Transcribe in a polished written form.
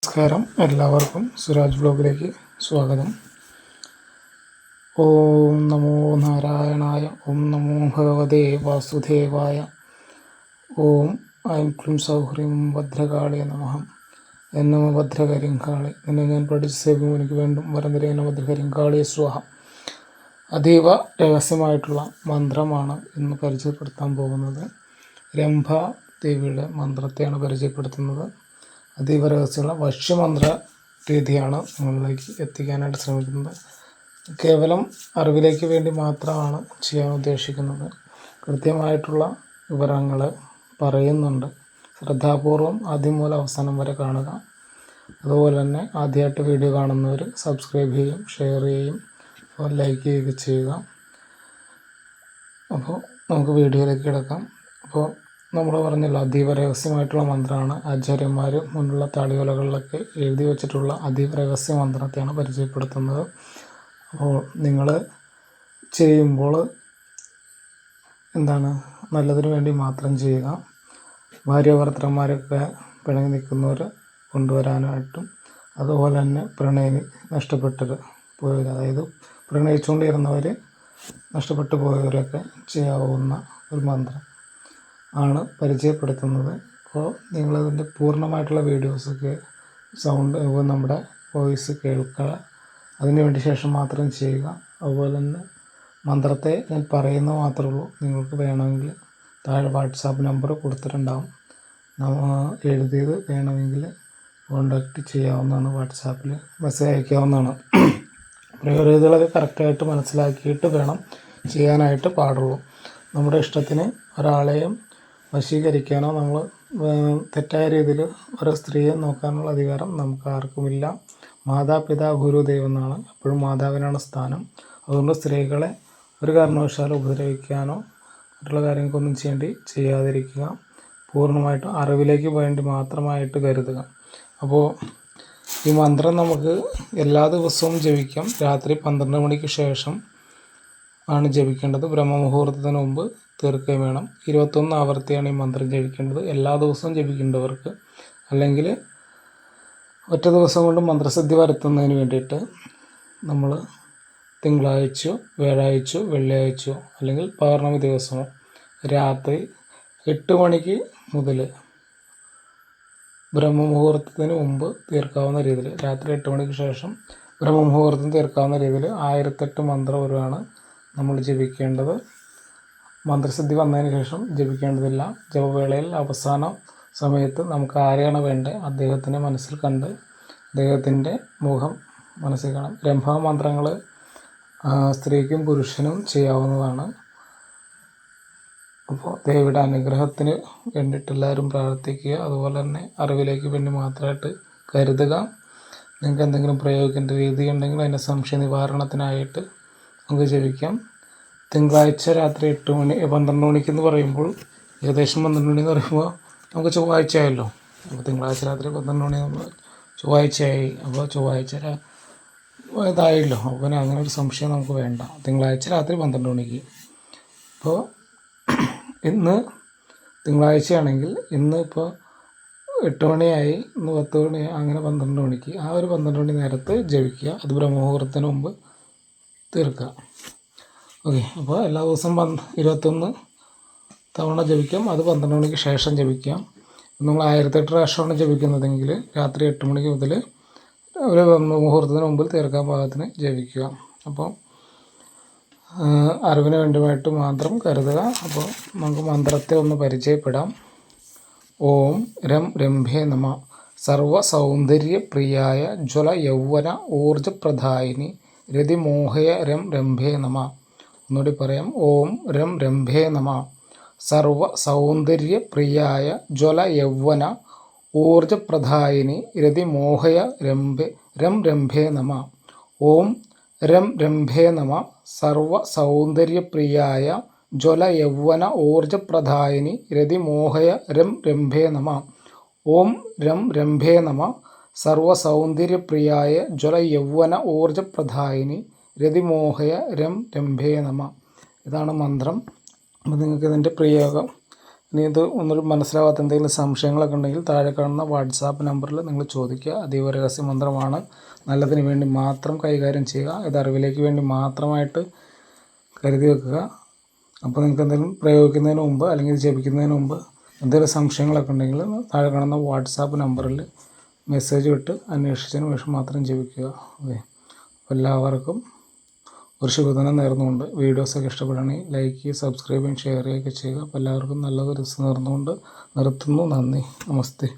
നമസ്കാരം, എല്ലാവർക്കും സുരാജ് ബ്ലോഗിലേക്ക് സ്വാഗതം. ഓം നമോ നാരായണായ. ഓം നമോ ഭഗവതേ വാസുദേവായ. ഓം ഐം ക്ലീം സൗഹ്രീം ഭദ്രകാളി നമഃ. എന്നമ ഭദ്രകരിങ്കാളി. നിന്നെ ഞാൻ പഠിച്ച് സേവിക്കും, എനിക്ക് വേണ്ടും വരന്തരേന ഭദ്രകരിങ്കാളി സ്വാഹ. അതീവ രഹസ്യമായിട്ടുള്ള മന്ത്രമാണ് ഇന്ന് പരിചയപ്പെടുത്താൻ പോകുന്നത്. രംഭ ദേവിയുടെ മന്ത്രത്തെയാണ് പരിചയപ്പെടുത്തുന്നത്. അതീവ രഹസ്യമുള്ള ഭക്ഷ്യമന്ത്ര രീതിയാണ് നിങ്ങളിലേക്ക് എത്തിക്കാനായിട്ട് ശ്രമിക്കുന്നത്. കേവലം അറിവിലേക്ക് വേണ്ടി മാത്രമാണ് ചെയ്യാൻ ഉദ്ദേശിക്കുന്നത്. കൃത്യമായിട്ടുള്ള വിവരങ്ങൾ പറയുന്നുണ്ട്. ശ്രദ്ധാപൂർവം ആദ്യം മുതൽ അവസാനം വരെ കാണുക. അതുപോലെ തന്നെ ആദ്യമായിട്ട് വീഡിയോ കാണുന്നവർ സബ്സ്ക്രൈബ് ചെയ്യും, ഷെയർ ചെയ്യും, ലൈക്ക് ചെയ്യുകയൊക്കെ ചെയ്യുക. അപ്പോൾ നമുക്ക് വീഡിയോയിലേക്ക് കിടക്കാം. അപ്പോൾ നമ്മൾ പറഞ്ഞല്ലോ, അതീവ രഹസ്യമായിട്ടുള്ള മന്ത്രമാണ്. ആചാര്യന്മാർ മുന്നുള്ള താളിയോലകളിലൊക്കെ എഴുതി വച്ചിട്ടുള്ള അതീവ രഹസ്യ മന്ത്രത്തെയാണ് പരിചയപ്പെടുത്തുന്നത്. അപ്പോൾ നിങ്ങൾ ചെയ്യുമ്പോൾ നല്ലതിനു വേണ്ടി മാത്രം ചെയ്യുക. ഭാര്യാഭർത്തന്മാരൊക്കെ പിണങ്ങി നിൽക്കുന്നവർ കൊണ്ടുവരാനായിട്ടും, അതുപോലെ തന്നെ പ്രണയിനി നഷ്ടപ്പെട്ടത് പോയവർ, അതായത് പ്രണയിച്ചുകൊണ്ടിരുന്നവർ നഷ്ടപ്പെട്ടു പോയവരൊക്കെ ചെയ്യാവുന്ന ഒരു മന്ത്രം ആണ് പരിചയപ്പെടുത്തുന്നത്. അപ്പോൾ നിങ്ങളതിൻ്റെ പൂർണ്ണമായിട്ടുള്ള വീഡിയോസൊക്കെ നമ്മുടെ വോയിസ് കേൾക്കുക. അതിന് വേണ്ടി ശേഷം മാത്രം ചെയ്യുക. അതുപോലെ തന്നെ മന്ത്രത്തെ ഞാൻ പറയുന്നത് മാത്രമേ ഉള്ളൂ. നിങ്ങൾക്ക് വേണമെങ്കിൽ താഴെ വാട്സാപ്പ് നമ്പർ കൊടുത്തിട്ടുണ്ടാകും. എഴുതിയത് വേണമെങ്കിൽ കോണ്ടാക്റ്റ് ചെയ്യാവുന്നതാണ്. വാട്സാപ്പിൽ മെസ്സേജ് അയക്കാവുന്നതാണ്. പ്രയോറിറ്റികളൊക്കെ കറക്റ്റായിട്ട് മനസ്സിലാക്കിയിട്ട് വേണം ചെയ്യാനായിട്ട് പാടുള്ളൂ. നമ്മുടെ ഇഷ്ടത്തിന് ഒരാളെയും വശീകരിക്കാനോ നമ്മൾ തെറ്റായ രീതിയിൽ ഒരു സ്ത്രീയെ നോക്കാനുള്ള അധികാരം നമുക്ക് ആർക്കുമില്ല. മാതാപിതാ ഗുരു ദൈവം എന്നാണ്. എപ്പോഴും മാതാവിനാണ് സ്ഥാനം. അതുകൊണ്ട് സ്ത്രീകളെ ഒരു കാരണവശാലും ഉപദ്രവിക്കാനോ മറ്റുള്ള കാര്യങ്ങൾക്കൊന്നും ചെയ്യാതിരിക്കുക. പൂർണ്ണമായിട്ടും അറിവിലേക്ക് വേണ്ടി മാത്രമായിട്ട് കരുതുക. അപ്പോൾ ഈ മന്ത്രം നമുക്ക് എല്ലാ ദിവസവും ജപിക്കാം. രാത്രി 12 മണിക്ക് ശേഷം ആണ് ജപിക്കേണ്ടത്. ബ്രഹ്മമുഹൂർത്തത്തിന് മുമ്പ് തീർക്കുകയും വേണം. 21 ആവർത്തിയാണ് ഈ മന്ത്രം ജപിക്കേണ്ടത് എല്ലാ ദിവസവും ജപിക്കേണ്ടവർക്ക്. അല്ലെങ്കിൽ ഒറ്റ ദിവസം കൊണ്ട് മന്ത്രസിദ്ധി വരുത്തുന്നതിന് വേണ്ടിയിട്ട് നമ്മൾ തിങ്കളാഴ്ചയോ വ്യാഴാഴ്ചയോ വെള്ളിയാഴ്ചയോ അല്ലെങ്കിൽ പൗർണമി ദിവസമോ രാത്രി 8 മണിക്ക് മുതൽ ബ്രഹ്മമുഹൂർത്തത്തിന് മുമ്പ് തീർക്കാവുന്ന രീതിയിൽ, രാത്രി 8 മണിക്ക് ശേഷം ബ്രഹ്മമുഹൂർത്തം തീർക്കാവുന്ന രീതിയിൽ 1008 മന്ത്രപരമാണ് നമ്മൾ ജപിക്കേണ്ടത്. മന്ത്രസിദ്ധി വന്നതിന് ശേഷം ജപിക്കേണ്ടതില്ല. ജപവേളയിൽ അവസാന സമയത്ത് നമുക്ക് ആരെയാണ് വേണ്ടത് അദ്ദേഹത്തിൻ്റെ മനസ്സിൽ കണ്ട് അദ്ദേഹത്തിൻ്റെ മുഖം മനസ്സിൽ കാണാം. രംഭാമന്ത്രങ്ങൾ സ്ത്രീക്കും പുരുഷനും ചെയ്യാവുന്നതാണ്. അപ്പോൾ ദേവിയുടെ അനുഗ്രഹത്തിന് വേണ്ടിയിട്ട് എല്ലാവരും പ്രാർത്ഥിക്കുക. അതുപോലെ തന്നെ അറിവിലേക്ക് വേണ്ടി മാത്രമായിട്ട് കരുതുക. നിങ്ങൾക്ക് എന്തെങ്കിലും പ്രയോഗിക്കേണ്ട രീതി ഉണ്ടെങ്കിൽ അതിൻ്റെ സംശയ നിവാരണത്തിനായിട്ട് നമുക്ക് ജപിക്കാം. തിങ്കളാഴ്ച രാത്രി 12 മണിക്കെന്ന് പറയുമ്പോൾ ഏകദേശം 12 മണി എന്ന് പറയുമ്പോൾ നമുക്ക് ചൊവ്വാഴ്ച ആയല്ലോ. അപ്പോൾ തിങ്കളാഴ്ച രാത്രി 12 മണി നമ്മൾ ചൊവ്വാഴ്ചയായി. അപ്പോൾ ചൊവ്വാഴ്ച ഇതായല്ലോ. അപ്പോൾ അങ്ങനെ ഒരു സംശയം നമുക്ക് വേണ്ട. തിങ്കളാഴ്ച രാത്രി 12 മണിക്ക്. അപ്പോൾ ഇന്ന് തിങ്കളാഴ്ചയാണെങ്കിൽ ഇന്ന് ഇപ്പോൾ 8 മണിയായി, ഇന്ന് 10 മണിയായി, അങ്ങനെ 12 മണിക്ക് ആ ഒരു 12 മണി നേരത്ത് ജപിക്കുക. അത് ബ്രഹ്മമുഹൂർത്തത്തിന് മുമ്പ് തീർക്കുക. ഓക്കെ. അപ്പോൾ എല്ലാ ദിവസവും 21 തവണ ജപിക്കാം. അത് 12 മണിക്ക് ശേഷം ജപിക്കാം. നമ്മൾ 1008 പ്രാവശ്യമാണ് ജപിക്കുന്നതെങ്കിൽ രാത്രി 8 മണിക്ക് മുതൽ ഒരു മുഹൂർത്തത്തിന് മുമ്പിൽ തീർക്കാൻ പാകത്തിന് ജപിക്കുക. അപ്പോൾ അറിവിന് വേണ്ടിയിട്ട് മാത്രം കരുതുക. അപ്പോൾ നമുക്ക് മന്ത്രത്തെ ഒന്ന് പരിചയപ്പെടാം. ഓം രം രംഭേ നമ. സർവ സൗന്ദര്യപ്രിയായ ജ്വല യൗവന ഊർജപ്രദായിനി രതിമോഹയ രം രംഭേ നമ. ഒന്നുകൂടി പറയാം. ഓം രം രംഭേ നമ. സർവ സൗന്ദര്യപ്രിയായ ജ്വല യൗവന ഊർജപ്രദായിനി രതിമോഹയ രം രംഭേ നമ. ഓം രം രംഭേ നമ. സർവ സൗന്ദര്യപ്രിയായ ജ്വല യൗവന ഊർജപ്രദായിനി രതിമോഹയ രം രംഭേ നമ. ഓം രം രംഭേ നമ. സർവ സൗന്ദര്യപ്രിയായ ജ്വല യൗവന ഊർജപ്രദായിനി രതിമോഹയ രം രംഭേ നമ. ഇതാണ് മന്ത്രം. അപ്പോൾ നിങ്ങൾക്ക് ഇതിൻ്റെ പ്രയോഗം ഇനി ഇത് ഒന്നും മനസ്സിലാവാത്ത എന്തെങ്കിലും സംശയങ്ങളൊക്കെ ഉണ്ടെങ്കിൽ താഴെ കാണുന്ന വാട്സാപ്പ് നമ്പറിൽ നിങ്ങൾ ചോദിക്കുക. അതീവ രഹസ്യ മന്ത്രമാണ്, നല്ലതിന് വേണ്ടി മാത്രം കൈകാര്യം ചെയ്യുക. ഇത് അറിവിലേക്ക് വേണ്ടി മാത്രമായിട്ട് കരുതി വെക്കുക. അപ്പോൾ നിങ്ങൾക്ക് എന്തെങ്കിലും പ്രയോഗിക്കുന്നതിന് മുമ്പ് അല്ലെങ്കിൽ ജപിക്കുന്നതിന് മുമ്പ് എന്തെങ്കിലും സംശയങ്ങളൊക്കെ ഉണ്ടെങ്കിൽ താഴെ കാണുന്ന വാട്സാപ്പ് നമ്പറിൽ മെസ്സേജ് വിട്ട് അന്വേഷിച്ചതിന് ശേഷം മാത്രം ജപിക്കുക. അതെ, എല്ലാവർക്കും ഒരു ശുഭദിനം നേർന്നുകൊണ്ട് വീഡിയോസൊക്കെ ഇഷ്ടപ്പെടുകയാണെങ്കിൽ ലൈക്ക് ചെയ്യുക, സബ്സ്ക്രൈബ് ചെയ്യുകയും ഷെയർ ചെയ്യുകയൊക്കെ ചെയ്യുക. അപ്പോൾ എല്ലാവർക്കും നല്ലൊരു ദിവസം നേർന്നുകൊണ്ട് നിർത്തുന്നു. നന്ദി, നമസ്തേ.